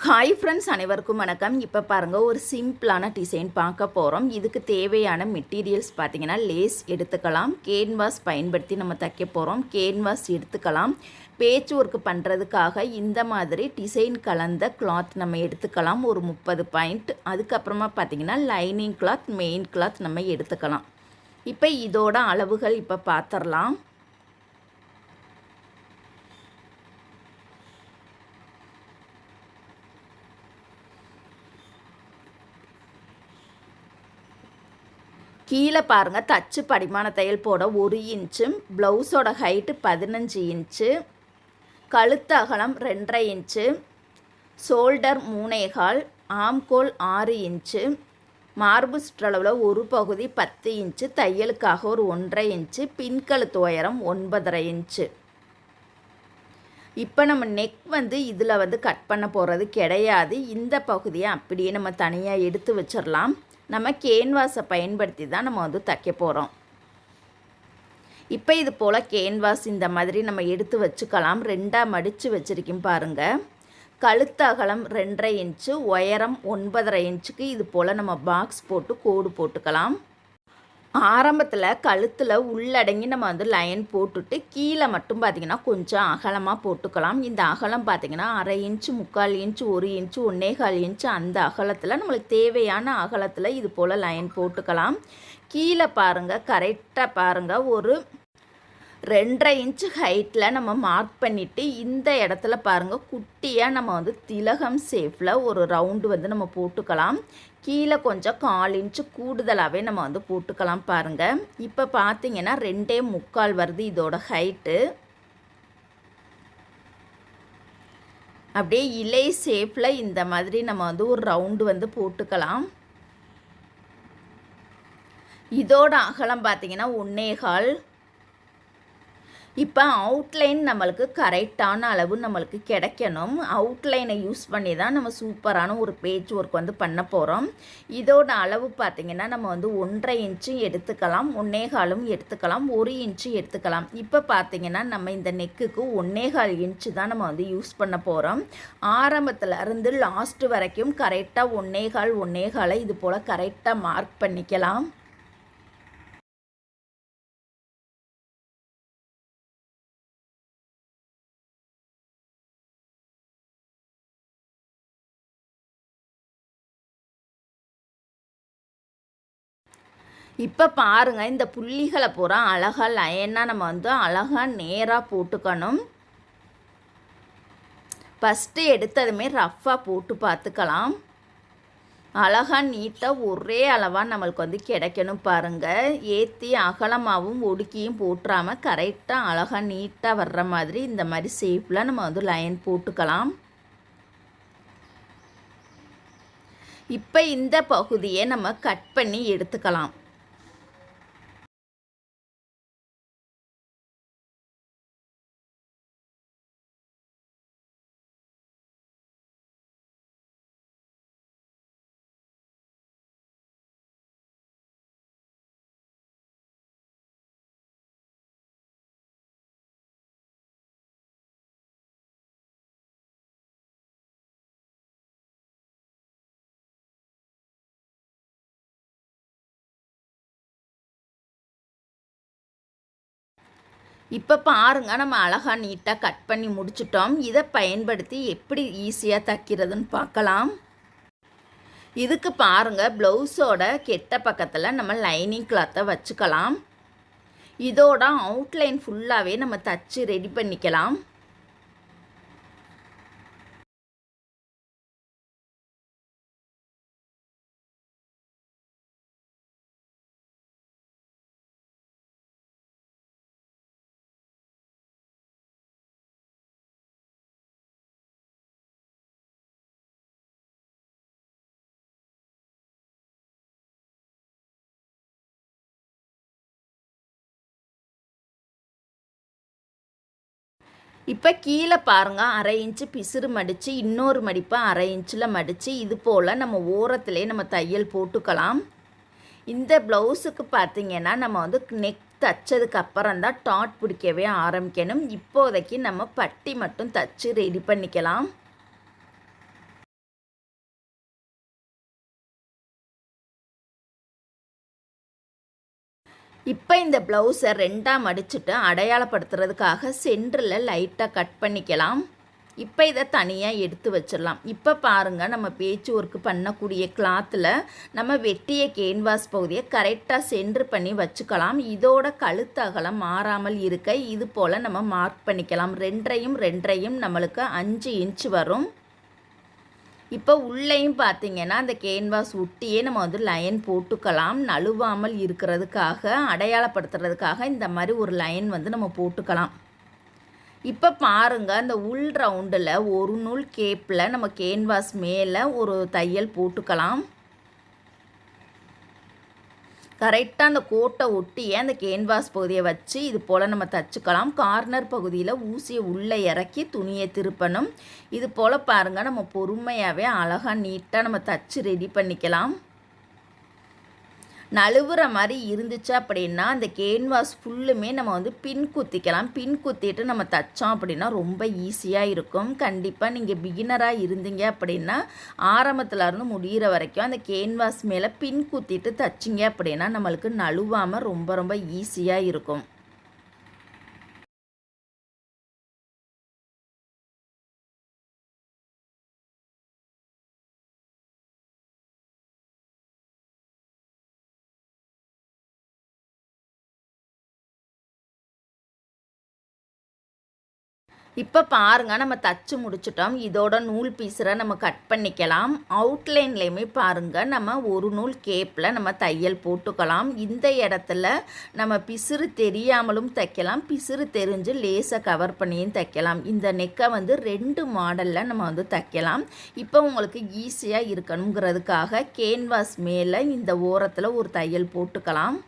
Hi friends, அனைவருக்கும் வணக்கம். இப்போ பாருங்கள், ஒரு சிம்பிளான டிசைன் பார்க்க போகிறோம். இதுக்கு தேவையான மெட்டீரியல்ஸ் பார்த்திங்கன்னா, லேஸ் எடுத்துக்கலாம். கேன்வாஸ் பயன்படுத்தி நம்ம தைக்க போகிறோம். கேன்வாஸ் எடுத்துக்கலாம். பேட்ச் ஒர்க் பண்ணுறதுக்காக இந்த மாதிரி டிசைன் கலந்த கிளாத் நம்ம எடுத்துக்கலாம், ஒரு 30 பாயிண்ட். அதுக்கப்புறமா பார்த்திங்கன்னா லைனிங் கிளாத், மெயின் கிளாத் நம்ம எடுத்துக்கலாம். இப்போ இதோட அளவுகள் இப்போ பார்த்துடலாம். கீழே பாருங்கள், தச்சு படிமான தையல் போட 1 இன்ச்சு, ப்ளவுஸோட ஹைட்டு 15 இன்ச்சு, கழுத்து அகலம் 2.5 இன்ச்சு, ஷோல்டர் 3.25, ஆம்கோல் 6 இன்ச்சு, மார்பு சுற்றளவில் ஒரு பகுதி 10 இன்ச்சு, தையலுக்காக ஒரு 1.5 இன்ச்சு, பின்கழுத்து உயரம் 9.5 இன்ச்சு. இப்போ நம்ம நெக் இதில் கட் பண்ண போகிறது கிடையாது. இந்த பகுதியை அப்படியே நம்ம தனியாக எடுத்து வச்சிடலாம். நம்ம கேன்வாஸை பயன்படுத்தி தான் நம்ம தைக்க போகிறோம். இப்போ இது போல் கேன்வாஸ் இந்த மாதிரி நம்ம எடுத்து வச்சுக்கலாம். 2ஆக மடித்து வச்சுருக்கேன் பாருங்கள். கழுத்து அகலம் 2.5 இன்ச்சு, உயரம் 9.5 இன்ச்சுக்கு இது போல் நம்ம பாக்ஸ் போட்டு கோடு போட்டுக்கலாம். ஆரம்பத்தில் கழுத்தில் உள்ளடங்கி நம்ம லைன் போட்டுட்டு கீழே மட்டும் பார்த்திங்கன்னா கொஞ்சம் அகலமாக போட்டுக்கலாம். இந்த அகலம் பார்த்திங்கன்னா 1/2 இன்ச்சு, 3/4 இன்ச்சு, 1 இன்ச்சு, 1.25 இன்ச்சு, அந்த அகலத்தில் நம்மளுக்கு தேவையான அகலத்தில் இது போல் லைன் போட்டுக்கலாம். கீழே பாருங்கள், கரெக்டாக பாருங்கள், ஒரு 2.5 இன்ச்சு ஹைட்டில் நம்ம மார்க் பண்ணிவிட்டு இந்த இடத்துல பாருங்கள் குட்டியாக நம்ம திலகம் ஷேப்பில் ஒரு ரவுண்டு நம்ம போட்டுக்கலாம். கீழே கொஞ்சம் 1/4 இன்ச்சு கூடுதலாகவே நம்ம போட்டுக்கலாம் பாருங்கள். இப்போ பார்த்தீங்கன்னா 2.25 வருது இதோட ஹைட்டு. அப்படியே இலை ஷேப்பில் இந்த மாதிரி நம்ம ஒரு ரவுண்டு போட்டுக்கலாம். இதோட அகலம் பார்த்தீங்கன்னா 1.25. இப்போ அவுட்லைன் நம்மளுக்கு கரெக்டான அளவு நம்மளுக்கு கிடைக்கணும். அவுட்லைனை யூஸ் பண்ணி தான் நம்ம சூப்பரான ஒரு பேட்ச் ஒர்க் பண்ண போகிறோம். இதோட அளவு பார்த்திங்கன்னா நம்ம 1.5 இன்ச்சு எடுத்துக்கலாம், 1.25 எடுத்துக்கலாம், 1 இன்ச்சு எடுத்துக்கலாம். இப்போ பார்த்திங்கன்னா நம்ம இந்த நெக்குக்கு 1.25 இன்ச்சு தான் நம்ம யூஸ் பண்ண போகிறோம். ஆரம்பத்தில் இருந்து லாஸ்ட்டு வரைக்கும் கரெக்டாக 1.25 இது போல் கரெக்டாக மார்க் பண்ணிக்கலாம். இப்போ பாருங்கள், இந்த புள்ளிகளை பூரா அழகாக லைனாக நம்ம அழகாக நேராக போட்டுக்கணும். ஃபஸ்ட்டு எடுத்ததுமே ரஃப்பாக போட்டு பார்த்துக்கலாம். அழகாக நீட்டாக ஒரே அளவாக நம்மளுக்கு கிடைக்கணும் பாருங்கள். ஏற்றி அகலமாகவும் ஒடுக்கியும் போட்டுறாமல் கரெக்டாக அழகாக நீட்டாக வர்ற மாதிரி இந்த மாதிரி ஷேப்பில் நம்ம லைன் போட்டுக்கலாம். இப்போ இந்த பகுதியை நம்ம கட் பண்ணி எடுத்துக்கலாம். இப்போ பாருங்கள், நம்ம அழகாக நீட்டாக கட் பண்ணி முடிச்சிட்டோம். இதை பயன்படுத்தி எப்படி ஈஸியாக தைக்கிறதுன்னு பார்க்கலாம். இதுக்கு பாருங்கள், ப்ளவுஸோட கெட்ட பக்கத்தில் நம்ம லைனிங் கிளாத்தை வச்சுக்கலாம். இதோட அவுட்லைன் ஃபுல்லாகவே நம்ம தச்சு ரெடி பண்ணிக்கலாம். இப்போ கீழே பாருங்கள், 1/2 இன்ச்சு பிசுறு மடித்து இன்னொரு மடிப்பை 1/2 இன்ச்சில் மடித்து இது போல் நம்ம ஓரத்திலே நம்ம தையல் போட்டுக்கலாம். இந்த ப்ளவுஸுக்கு பார்த்திங்கன்னா நம்ம நெக் தைச்சதுக்கு அப்புறம் தான் டாட் பிடிக்கவே ஆரம்பிக்கணும். இப்போதைக்கு நம்ம பட்டி மட்டும் தைச்சி ரெடி பண்ணிக்கலாம். இப்போ இந்த ப்ளவுஸை 2ஆக மடிச்சுட்டு அடையாளப்படுத்துறதுக்காக சென்டரில் லைட்டாக கட் பண்ணிக்கலாம். இப்போ இதை தனியாக எடுத்து வச்சிடலாம். இப்போ பாருங்கள், நம்ம பேச்சு ஒர்க்கு பண்ணக்கூடிய கிளாத்தில் நம்ம வெட்டிய கேன்வாஸ் பகுதியை கரெக்டாக சென்டர் பண்ணி வச்சுக்கலாம். இதோட கழுத்து அகலம் மாறாமல் இருக்க இது போல் நம்ம மார்க் பண்ணிக்கலாம். 2 நம்மளுக்கு 5 இன்ச் வரும். இப்போ உள்ளேயும் பார்த்தீங்கன்னா அந்த கேன்வாஸ் ஒட்டியே நம்ம வந்து லைன் போட்டுக்கலாம். நழுவாமல் இருக்கிறதுக்காக, அடையாளப்படுத்துறதுக்காக இந்த மாதிரி ஒரு லைன் வந்து நம்ம போட்டுக்கலாம். இப்போ பாருங்கள், அந்த உள் ரவுண்டில் ஒரு நூல் கேப்பில் நம்ம கேன்வாஸ் மேலே ஒரு தையல் போட்டுக்கலாம். கரெக்டாக அந்த கோட்டை ஒட்டியே அந்த கேன்வாஸ் பகுதியை வச்சு இது போல் நம்ம தச்சுக்கலாம். கார்னர் பகுதியில் ஊசியை உள்ளே இறக்கி துணியை திருப்பணும். இது போல் பாருங்கள், நம்ம பொறுமையாகவே அழகாக நீட்டாக நம்ம தச்சு ரெடி பண்ணிக்கலாம். நழுவுற மாதிரி இருந்துச்சு அப்படின்னா அந்த கேன்வாஸ் ஃபுல்லுமே நம்ம வந்து பின் குத்திக்கலாம். பின் குத்திட்டு நம்ம தைச்சோம் அப்படின்னா ரொம்ப ஈஸியாக இருக்கும். கண்டிப்பாக நீங்கள் பிகினராக இருந்தீங்க அப்படின்னா ஆரம்பத்துலேருந்து முடிகிற வரைக்கும் அந்த கேன்வாஸ் மேலே பின் குத்திட்டு தைச்சிங்க அப்படின்னா நம்மளுக்கு நழுவாமல் ரொம்ப ஈஸியாக இருக்கும். இப்போ பாருங்கள், நம்ம தச்சு முடிச்சிட்டோம். இதோட நூல் பீஸரை நம்ம கட் பண்ணிக்கலாம். அவுட்லைன்லேயுமே பாருங்கள், நம்ம ஒரு நூல் கேப்பில் நம்ம தையல் போட்டுக்கலாம். இந்த இடத்துல நம்ம பிசுறு தெரியாமலும் தைக்கலாம், பிசுறு தெரிஞ்சு லேசாக கவர் பண்ணியும் தைக்கலாம். இந்த நெக்கை வந்து 2 மாடலில் நம்ம வந்து தைக்கலாம். இப்போ உங்களுக்கு ஈஸியாக இருக்கணுங்கிறதுக்காக கேன்வாஸ் மேலே இந்த ஓரத்தில் ஒரு தையல் போட்டுக்கலாம்.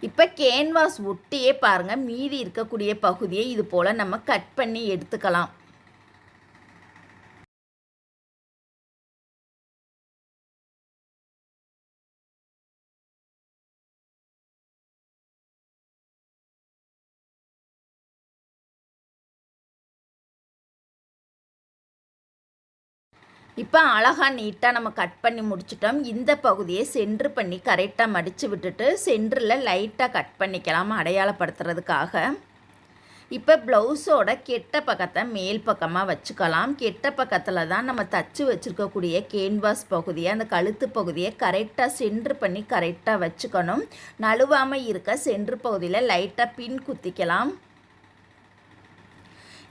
இப்போ கேன்வாஸ் ஒட்டியே பாருங்கள், மீதி இருக்கக்கூடிய பகுதியை இது போல் நம்ம கட் பண்ணி எடுத்துக்கலாம். இப்போ அழகாக நீட்டாக நம்ம கட் பண்ணி முடிச்சிட்டோம். இந்த பகுதியை சென்ட்ரு பண்ணி கரெக்டாக மடித்து விட்டுட்டு சென்டரில் லைட்டாக கட் பண்ணிக்கலாம் அடையாளப்படுத்துறதுக்காக. இப்போ ப்ளவுஸோட கெட்ட பக்கத்தை மேல் பக்கமாக வச்சுக்கலாம். கெட்ட பக்கத்தில் தான் நம்ம தச்சு வச்சுருக்கக்கூடிய கேன்வாஸ் பகுதியை, அந்த கழுத்து பகுதியை கரெக்டாக சென்ட்ரு பண்ணி கரெக்டாக வச்சுக்கணும். நழுவாமல் இருக்க சென்ட்ரு பகுதியில் லைட்டாக பின் குத்திக்கலாம்.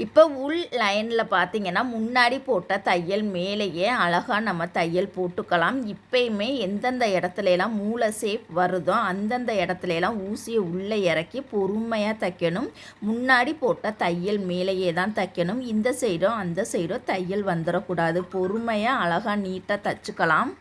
இப்போ உள் லைனில் பார்த்தீங்கன்னா முன்னாடி போட்ட தையல் மேலேயே அழகாக நம்ம தையல் போட்டுக்கலாம். இப்போயுமே எந்தெந்த இடத்துலலாம் மூளை ஷேப் வருதோ அந்தந்த இடத்துலலாம் ஊசியை உள்ளே இறக்கி பொறுமையாக தைக்கணும். முன்னாடி போட்ட தையல் மேலேயே தான் தைக்கணும். இந்த சைடோ அந்த சைடோ தையல் வந்துடக்கூடாது. பொறுமையாக அழகாக நீட்டாக தைச்சிக்கலாம்.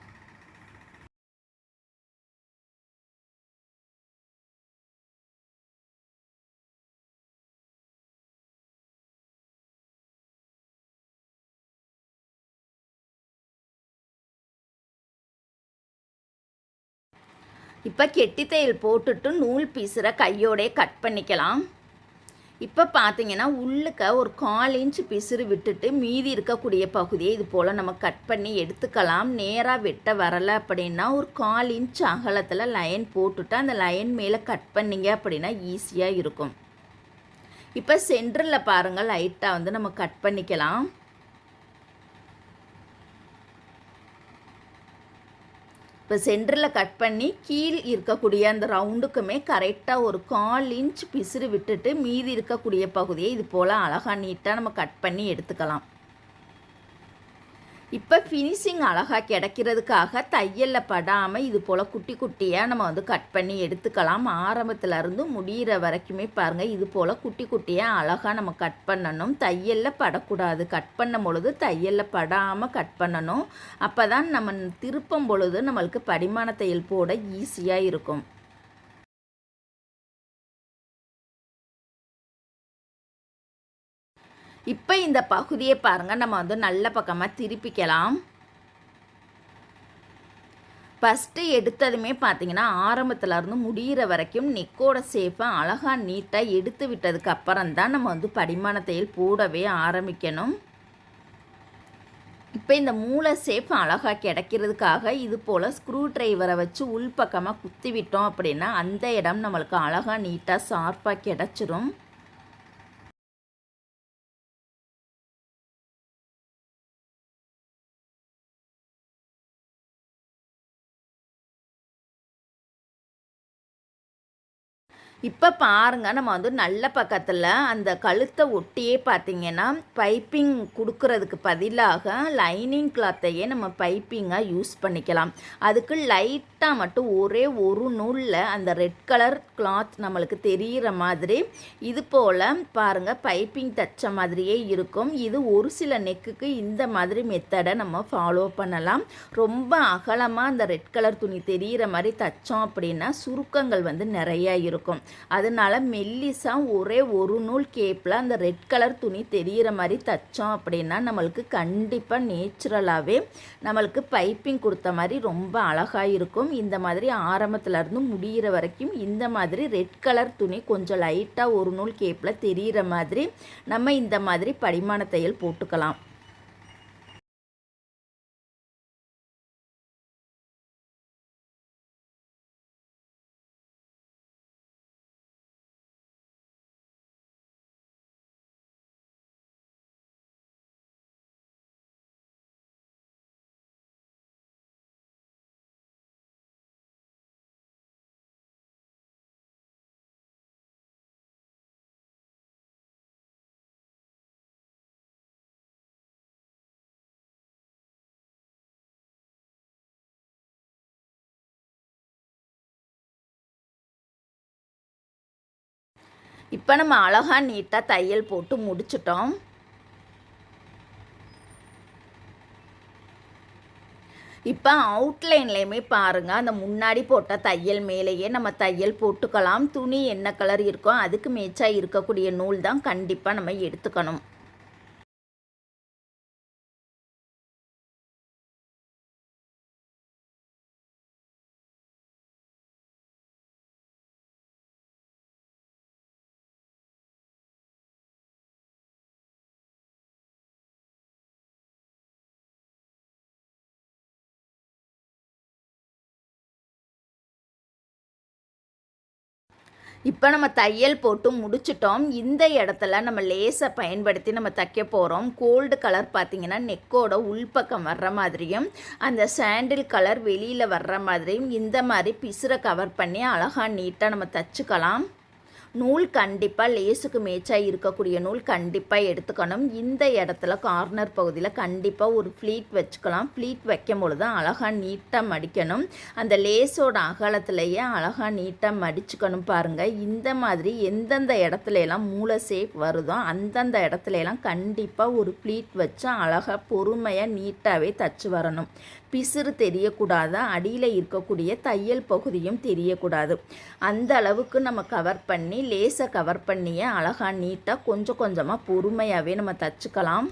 இப்போ கெட்டி தையல் போட்டுட்டு நூல் பீஸரை கையோடே கட் பண்ணிக்கலாம். இப்போ பார்த்தீங்கன்னா உள்ளுக்க ஒரு 1/4 இன்ச் பிசுறு விட்டுட்டு மீதி இருக்கக்கூடிய பகுதியை இது போல் நம்ம கட் பண்ணி எடுத்துக்கலாம். நேராக வெட்ட வரலை அப்படின்னா ஒரு 1/4 இன்ச் அகலத்தில் லைன் போட்டுட்டு அந்த லைன் மேலே கட் பண்ணிங்க அப்படின்னா ஈஸியாக இருக்கும். இப்போ சென்டரில் பாருங்கள், லைட்டாக வந்து நம்ம கட் பண்ணிக்கலாம். இப்போ சென்டரில் கட் பண்ணி கீழ் இருக்கக்கூடிய அந்த ரவுண்டுக்குமே கரெக்டாக ஒரு 1/4 இன்ச் பிசுறு விட்டுட்டு மீதி இருக்கக்கூடிய பகுதியை இது போல் அழகாக நீட்டாக நம்ம கட் பண்ணி எடுத்துக்கலாம். இப்போ ஃபினிஷிங் அழகாக கிடைக்கிறதுக்காக தையலில் படாமல் இது போல் குட்டி குட்டியாக நம்ம வந்து கட் பண்ணி எடுத்துக்கலாம். ஆரம்பத்துலேருந்து முடிகிற வரைக்குமே பாருங்கள், இது போல் குட்டி குட்டியாக அழகாக நம்ம கட் பண்ணணும். தையலில் படக்கூடாது. கட் பண்ணும் பொழுது தையலில் படாமல் கட் பண்ணணும். அப்போ தான் நம்ம திருப்பும் பொழுது நம்மளுக்கு படிமான தையல் போட ஈஸியாக இருக்கும். இப்போ இந்த பகுதியை பாருங்கள், நம்ம வந்து நல்ல பக்கமாக திருப்பிக்கலாம். ஃபஸ்ட்டு எடுத்ததுமே பார்த்தீங்கன்னா ஆரம்பத்துலேருந்து முடிகிற வரைக்கும் நெக்கோட ஷேப்பை அழகாக நீட்டாக எடுத்து விட்டதுக்கு அப்புறம் தான் நம்ம வந்து படிமான தையல் போடவே ஆரம்பிக்கணும். இப்போ இந்த மூளை ஷேப் அழகாக கிடைக்கிறதுக்காக இது போல் ஸ்க்ரூ ட்ரைவரை வச்சு உள்பக்கமாக குத்தி விட்டோம் அப்படின்னா அந்த இடம் நம்மளுக்கு அழகாக நீட்டாக ஷார்ப்பாக கிடச்சிரும். இப்போ பாருங்க, நம்ம வந்து நல்ல பக்கத்தில் அந்த கழுத்தை ஒட்டியே பார்த்தீங்கன்னா பைப்பிங் கொடுக்கறதுக்கு பதிலாக லைனிங் கிளாத்தையே நம்ம பைப்பிங்காக யூஸ் பண்ணிக்கலாம். அதுக்கு லைட்டாக மட்டும் ஒரே ஒரு நூலில் அந்த ரெட் கலர் கிளாத் நம்மளுக்கு தெரிகிற மாதிரி இது போல் பாருங்கள் பைப்பிங் தைச்ச மாதிரியே இருக்கும். இது ஒரு சில நெக்குக்கு இந்த மாதிரி மெத்தடை நம்ம ஃபாலோ பண்ணலாம். ரொம்ப அகலமாக அந்த ரெட் கலர் துணி தெரிகிற மாதிரி தைச்சோம் அப்படின்னா சுருக்கங்கள் வந்து நிறையா இருக்கும். அதனால மெல்லிசா ஒரே ஒரு நூல் கேப்பில் அந்த ரெட் கலர் துணி தெரிகிற மாதிரி தைச்சோம் அப்படின்னா நம்மளுக்கு கண்டிப்பாக நேச்சுரலாகவே நம்மளுக்கு பைப்பிங் கொடுத்த மாதிரி ரொம்ப அழகாக இருக்கும். இந்த மாதிரி ஆரம்பத்துலேருந்து முடிகிற வரைக்கும் இந்த மாதிரி ரெட் கலர் துணி கொஞ்சம் லைட்டாக ஒரு நூல் கேப்பில் தெரிகிற மாதிரி நம்ம இந்த மாதிரி படிமான தையல் போட்டுக்கலாம். இப்போ நம்ம அழகாக நீட்டாக தையல் போட்டு முடிச்சிட்டோம். இப்போ அவுட்லைன்லேயுமே பாருங்கள், அந்த முன்னாடி போட்ட தையல் மேலேயே நம்ம தையல் போட்டுக்கலாம். துணி என்ன கலர் இருக்கோ அதுக்கு மேட்சாக இருக்கக்கூடிய நூல் தான் கண்டிப்பாக நம்ம எடுத்துக்கணும். இப்போ நம்ம தையல் போட்டு முடிச்சிட்டோம். இந்த இடத்துல நம்ம லேஸை பயன்படுத்தி நம்ம தைக்க போகிறோம். கோல்டு கலர் பார்த்திங்கன்னா நெக்கோட உள்பக்கம் வர்ற மாதிரியும் அந்த சாண்டில் கலர் வெளியில் வர்ற மாதிரியும் இந்த மாதிரி பிசுரை கவர் பண்ணி அழகாக நீட்டாக நம்ம தைச்சிக்கலாம். நூல் கண்டிப்பாக லேஸுக்கு மேட்சாக இருக்கக்கூடிய நூல் கண்டிப்பாக எடுத்துக்கணும். இந்த இடத்துல கார்னர் பகுதியில் கண்டிப்பாக ஒரு ஃப்ளீட் வச்சுக்கலாம். ஃப்ளீட் வைக்கும் பொழுது அழகாக நீட்டாக மடிக்கணும். அந்த லேஸோட அகலத்துலேயே அழகாக நீட்டாக மடிச்சுக்கணும். பாருங்கள், இந்த மாதிரி எந்தெந்த இடத்துலலாம் மூளை ஷேப் வருதோ அந்தந்த இடத்துலலாம் கண்டிப்பாக ஒரு ஃப்ளீட் வச்சு அழகாக பொறுமையாக நீட்டாகவே தச்சு வரணும். பிசுறு தெரியக்கூடாது, அடியில் இருக்கக்கூடிய தையல் பகுதியும் தெரியக்கூடாது. அந்த அளவுக்கு நம்ம கவர் பண்ணி லேஸை கவர் பண்ணியே அழகாக நீட்டாக கொஞ்சம் கொஞ்சமாக பொறுமையாகவே நம்ம தச்சுக்கலாம்.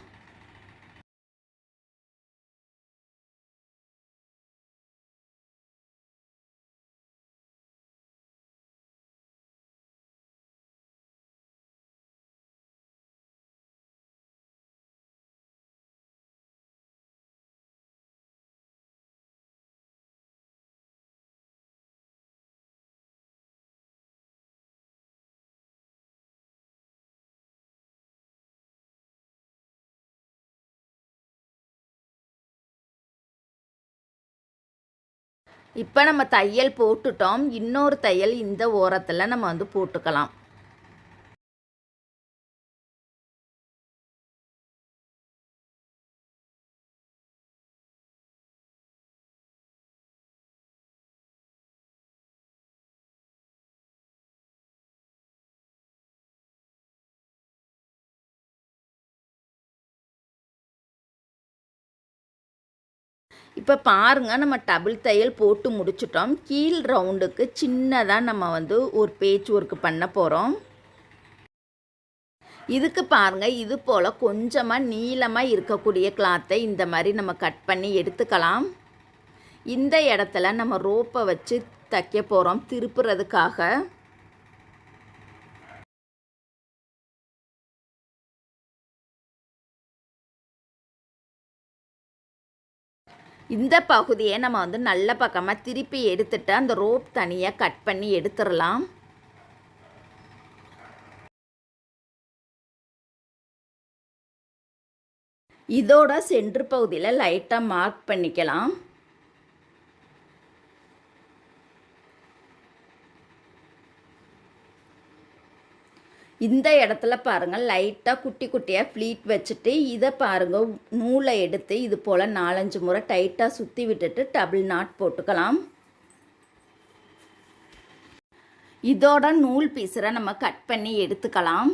இப்போ நம்ம தையல் போட்டுட்டோம். இன்னொரு தையல் இந்த ஓரத்தில் நம்ம வந்து போட்டுக்கலாம். இப்போ பாருங்கள், நம்ம டபுள் தையல் போட்டு முடிச்சிட்டோம். கீழ் ரவுண்டுக்கு சின்னதாக நம்ம வந்து ஒரு பேட்ச் ஒர்க் பண்ண போகிறோம். இதுக்கு பாருங்கள், இது போல் கொஞ்சமாக நீளமாக இருக்கக்கூடிய கிளாத்தை இந்த மாதிரி நம்ம கட் பண்ணி எடுத்துக்கலாம். இந்த இடத்துல நம்ம ரோப்பை வச்சு தைக்க போகிறோம் திருப்புறதுக்காக. இந்த பகுதியை நம்ம வந்து நல்ல பக்கமாக திருப்பி எடுத்துட்டு அந்த ரோப் தனியாக கட் பண்ணி எடுத்துடலாம். இதோட சென்டர் பகுதியில் லைட்டாக மார்க் பண்ணிக்கலாம். இந்த இடத்துல பாருங்கள் லைட்டாக குட்டி குட்டியாக ஃப்ளீட் வச்சுட்டு இதை பாருங்கள் நூலை எடுத்து இது போல் 4-5 முறை டைட்டாக சுற்றி விட்டுட்டு டபுள் நாட் போட்டுக்கலாம். இதோட நூல் பீஸரை நம்ம கட் பண்ணி எடுத்துக்கலாம்.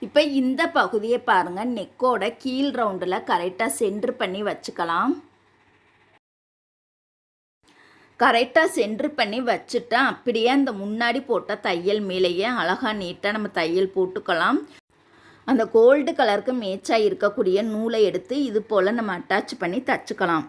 இப்போ இந்த பகுதியை பாருங்கள் நெக்கோட கீழ் ரவுண்டில் கரெக்டாக சென்டர் பண்ணி வச்சுக்கலாம். கரெக்டாக சென்டர் பண்ணி வச்சுட்டா அப்படியே அந்த முன்னாடி போட்ட தையல் மேலேயே அழகாக நீட்டாக நம்ம தையல் போட்டுக்கலாம். அந்த கோல்டு கலருக்கு மேட்சாக இருக்கக்கூடிய நூலை எடுத்து இது போல் நம்ம அட்டாச் பண்ணி தச்சுக்கலாம்.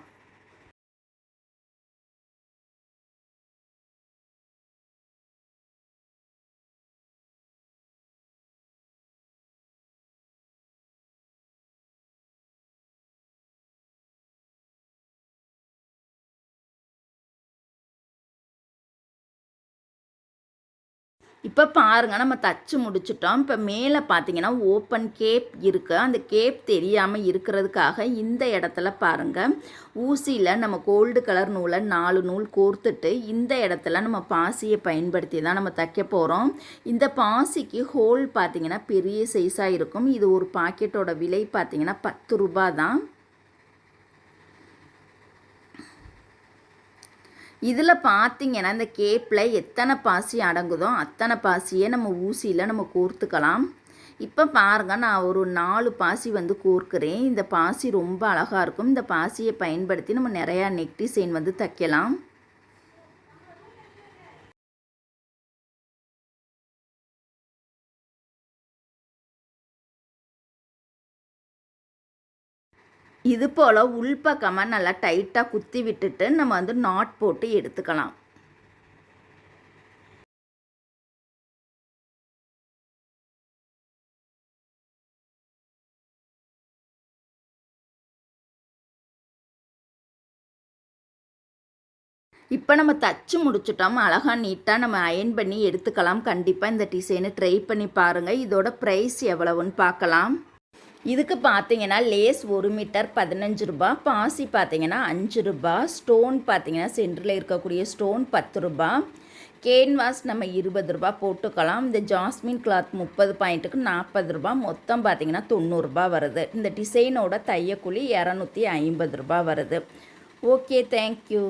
இப்போ பாருங்கள் நம்ம தச்சு முடிச்சிட்டோம். இப்போ மேலே பார்த்தீங்கன்னா ஓப்பன் கேப் இருக்குது. அந்த கேப் தெரியாமல் இருக்கிறதுக்காக இந்த இடத்துல பாருங்கள் ஊசியில் நம்ம கோல்டு கலர் நூலை 4 நூல் கோர்த்துட்டு இந்த இடத்துல நம்ம பாசியை பயன்படுத்தி தான் நம்ம தைக்க போகிறோம். இந்த பாசிக்கு ஹோல் பார்த்திங்கன்னா பெரிய சைஸாக இருக்கும். இது ஒரு பாக்கெட்டோட விலை பார்த்திங்கன்னா 10 ரூபா தான். இதில் பார்த்திங்கன்னா இந்த கேப்பில் எத்தனை பாசி அடங்குதோ அத்தனை பாசியை நம்ம ஊசியில் நம்ம கோர்த்துக்கலாம். இப்போ பாருங்கள் நான் ஒரு 4 பாசி வந்து கோர்க்கிறேன். இந்த பாசி ரொம்ப அழகாக இருக்கும். இந்த பாசியை பயன்படுத்தி நம்ம நிறையா நெக் டிசைன் வந்து தைக்கலாம். இது போல் உள்பக்கமாக நல்லா டைட்டாக குத்தி விட்டுட்டு நம்ம வந்து நாட் போட்டு எடுத்துக்கலாம். இப்போ நம்ம தச்சு முடிச்சிட்டோம். அழகாக நீட்டாக நம்ம அயன் பண்ணி எடுத்துக்கலாம். கண்டிப்பாக இந்த டிசைனை ட்ரை பண்ணி பாருங்கள். இதோட ப்ரைஸ் எவ்வளவுன்னு பார்க்கலாம். இதுக்கு பார்த்தீங்கன்னா லேஸ் 1 மீட்டர் 15 ரூபா, பாசி பார்த்தீங்கன்னா 5 ரூபா, ஸ்டோன் பார்த்தீங்கன்னா சென்டரில் இருக்கக்கூடிய ஸ்டோன் 10 ரூபா, கேன்வாஸ் நம்ம 20 ரூபா போட்டுக்கலாம். இந்த ஜாஸ்மின் கிளாத் 30 பாயிண்ட்டுக்கு 40 ரூபா, மொத்தம் பார்த்தீங்கன்னா 90 ரூபா வருது. இந்த டிசைனோட தையக்கூலி 250 ரூபா வருது. Okay, thank you.